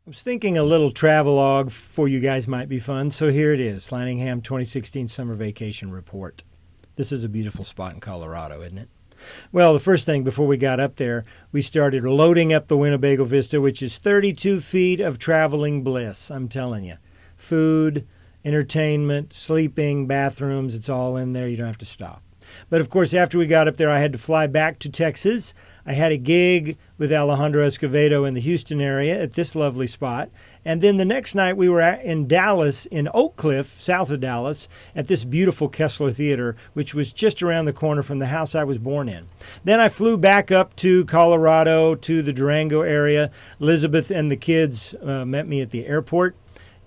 I was thinking a little travelogue for you guys might be fun, so here it is, Laningham 2016 Summer Vacation Report. This is a beautiful spot in Colorado, isn't it? Well, the first thing before we got up there, we started loading up the Winnebago Vista, which is 32 feet of traveling bliss, I'm telling you. Food, entertainment, sleeping, bathrooms, it's all in there. You don't have to stop. But of course, after we got up there, I had to fly back to Texas. I had a gig with Alejandro Escovedo in the Houston area at this lovely spot. And then the next night we were in Dallas, in Oak Cliff, south of Dallas, at this beautiful Kessler Theater, which was just around the corner from the house I was born in. Then I flew back up to Colorado, to the Durango area. Elizabeth and the kids met me at the airport.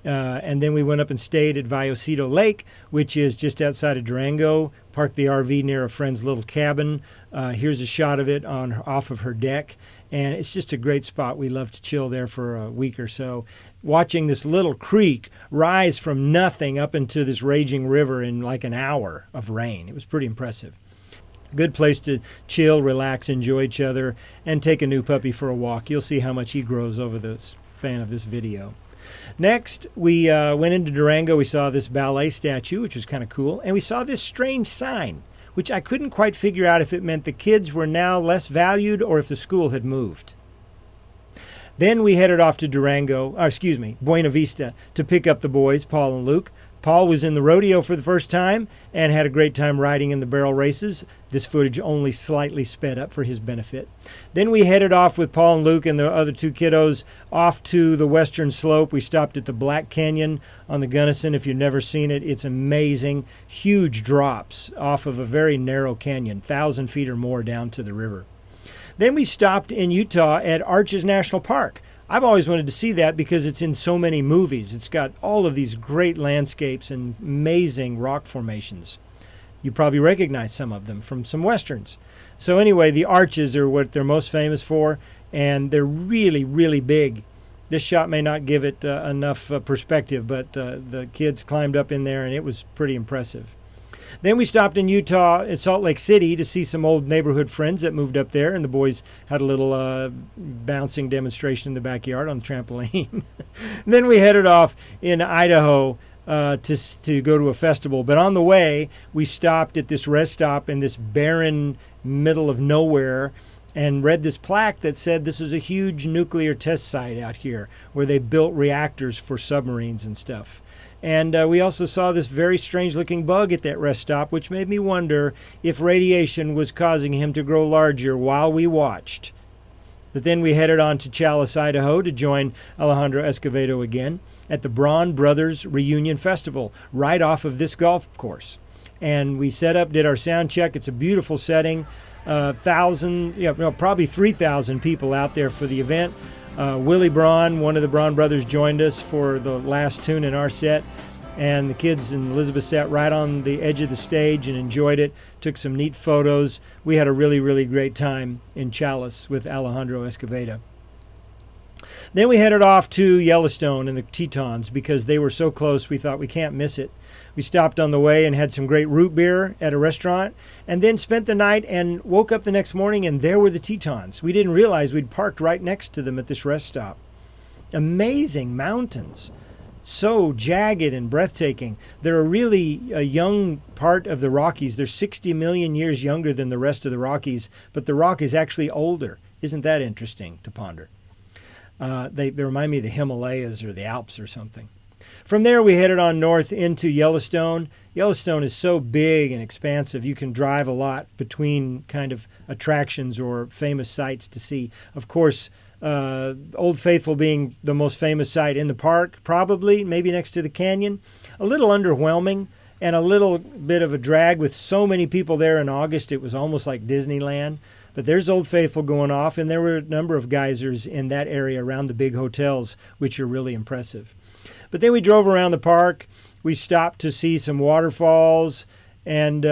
And then we went up and stayed at Vallocito Lake, which is just outside of Durango. Parked the RV near a friend's little cabin. Here's a shot of it off of her deck. And it's just a great spot. We love to chill there for a week or so. Watching this little creek rise from nothing up into this raging river in like an hour of rain. It was pretty impressive. Good place to chill, relax, enjoy each other, and take a new puppy for a walk. You'll see how much he grows over the span of this video. Next, we went into Durango. We saw this ballet statue, which was kind of cool. And we saw this strange sign, which I couldn't quite figure out if it meant the kids were now less valued or if the school had moved. Then we headed off to Buena Vista, to pick up the boys, Paul and Luke. Paul was in the rodeo for the first time and had a great time riding in the barrel races. This footage only slightly sped up for his benefit. Then we headed off with Paul and Luke and the other two kiddos off to the western slope. We stopped at the Black Canyon on the Gunnison. If you've never seen it, it's amazing. Huge drops off of a very narrow canyon, 1,000 feet or more down to the river. Then we stopped in Utah at Arches National Park. I've always wanted to see that because it's in so many movies. It's got all of these great landscapes and amazing rock formations. You probably recognize some of them from some westerns. So anyway, the arches are what they're most famous for, and they're really, really big. This shot may not give it enough perspective, but the kids climbed up in there, and it was pretty impressive. Then we stopped in Utah at Salt Lake City to see some old neighborhood friends that moved up there, and the boys had a little bouncing demonstration in the backyard on the trampoline. Then we headed off in Idaho to go to a festival. But on the way, we stopped at this rest stop in this barren middle of nowhere and read this plaque that said this is a huge nuclear test site out here where they built reactors for submarines and stuff. And we also saw this very strange-looking bug at that rest stop, which made me wonder if radiation was causing him to grow larger while we watched. But then we headed on to Challis, Idaho, to join Alejandro Escovedo again at the Braun Brothers Reunion Festival, right off of this golf course. And we set up, did our sound check. It's a beautiful setting. Probably 3,000 people out there for the event. Willie Braun, one of the Braun brothers, joined us for the last tune in our set, and the kids and Elizabeth sat right on the edge of the stage and enjoyed it, took some neat photos. We had a really, really great time in Challis with Alejandro Escovedo. Then we headed off to Yellowstone and the Tetons because they were so close we thought we can't miss it. We stopped on the way and had some great root beer at a restaurant and then spent the night and woke up the next morning and there were the Tetons. We didn't realize we'd parked right next to them at this rest stop. Amazing mountains, so jagged and breathtaking. They're really a young part of the Rockies. They're 60 million years younger than the rest of the Rockies, but the rock is actually older. Isn't that interesting to ponder? They remind me of the Himalayas or the Alps or something. From there, we headed on north into Yellowstone. Yellowstone is so big and expansive, you can drive a lot between kind of attractions or famous sites to see. Of course, Old Faithful being the most famous site in the park, probably, maybe next to the canyon. A little underwhelming and a little bit of a drag with so many people there in August. It was almost like Disneyland. But there's Old Faithful going off, and there were a number of geysers in that area around the big hotels, which are really impressive. But then we drove around the park. We stopped to see some waterfalls, and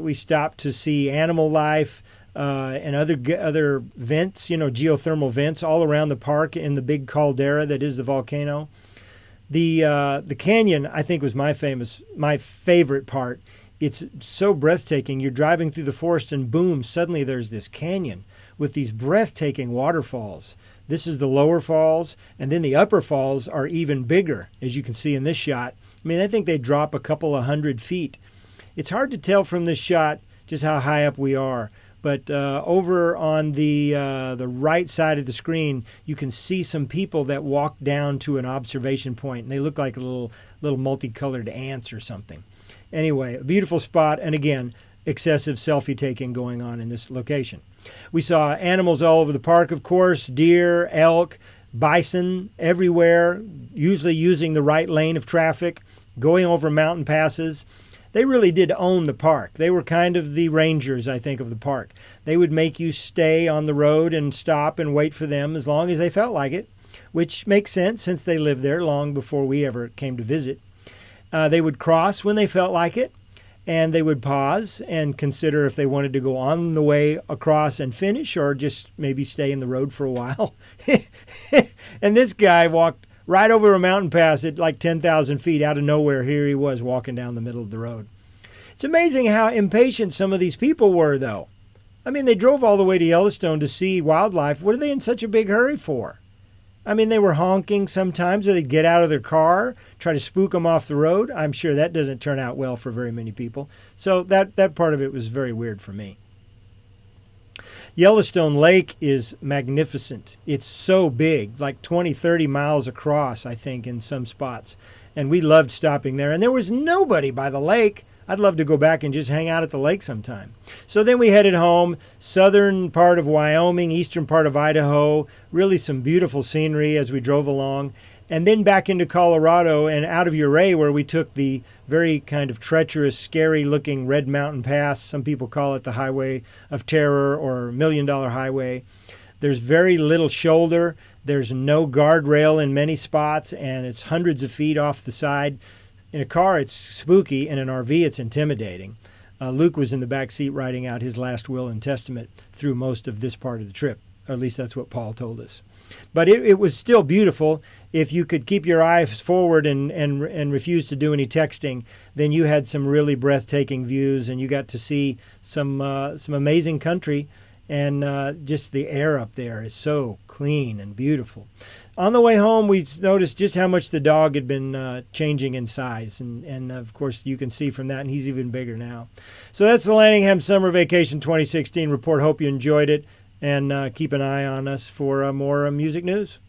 we stopped to see animal life and other vents, geothermal vents all around the park in the big caldera that is the volcano. The canyon, I think, was my favorite part. It's so breathtaking. You're driving through the forest, and boom, suddenly there's this canyon with these breathtaking waterfalls This is the lower falls, and then the upper falls are even bigger, as you can see in this shot. I mean, I think they drop a couple of 100 feet. It's hard to tell from this shot just how high up we are, but over on the right side of the screen, you can see some people that walk down to an observation point, and they look like little multicolored ants or something. Anyway, a beautiful spot, and again, excessive selfie taking going on in this location. We saw animals all over the park, of course, deer, elk, bison everywhere, usually using the right lane of traffic, going over mountain passes. They really did own the park. They were kind of the rangers, I think, of the park. They would make you stay on the road and stop and wait for them as long as they felt like it, which makes sense since they lived there long before we ever came to visit. They would cross when they felt like it, and they would pause and consider if they wanted to go on the way across and finish or just maybe stay in the road for a while. And this guy walked right over a mountain pass at like 10,000 feet out of nowhere. Here he was walking down the middle of the road. It's amazing how impatient some of these people were, though. I mean, they drove all the way to Yellowstone to see wildlife. What are they in such a big hurry for? I mean, they were honking sometimes, or they'd get out of their car, try to spook them off the road. I'm sure that doesn't turn out well for very many people. So that part of it was very weird for me. Yellowstone Lake is magnificent. It's so big, like 20, 30 miles across, I think, in some spots. And we loved stopping there. And there was nobody by the lake. I'd love to go back and just hang out at the lake sometime. So then we headed home, southern part of Wyoming, eastern part of Idaho, really some beautiful scenery as we drove along. And then back into Colorado and out of Ouray, where we took the very kind of treacherous, scary-looking Red Mountain Pass. Some people call it the Highway of Terror or $1 Million Highway. There's very little shoulder. There's no guardrail in many spots, and it's hundreds of feet off the side. In a car, it's spooky. In an RV, it's intimidating. Luke was in the back seat writing out his last will and testament through most of this part of the trip, or at least that's what Paul told us. But it was still beautiful. If you could keep your eyes forward and refuse to do any texting, then you had some really breathtaking views, and you got to see some amazing country, and just the air up there is so clean and beautiful. On the way home, we noticed just how much the dog had been changing in size, and of course you can see from that, and he's even bigger now. So that's the Laningham Summer Vacation 2016 report. Hope you enjoyed it. And keep an eye on us for more music news.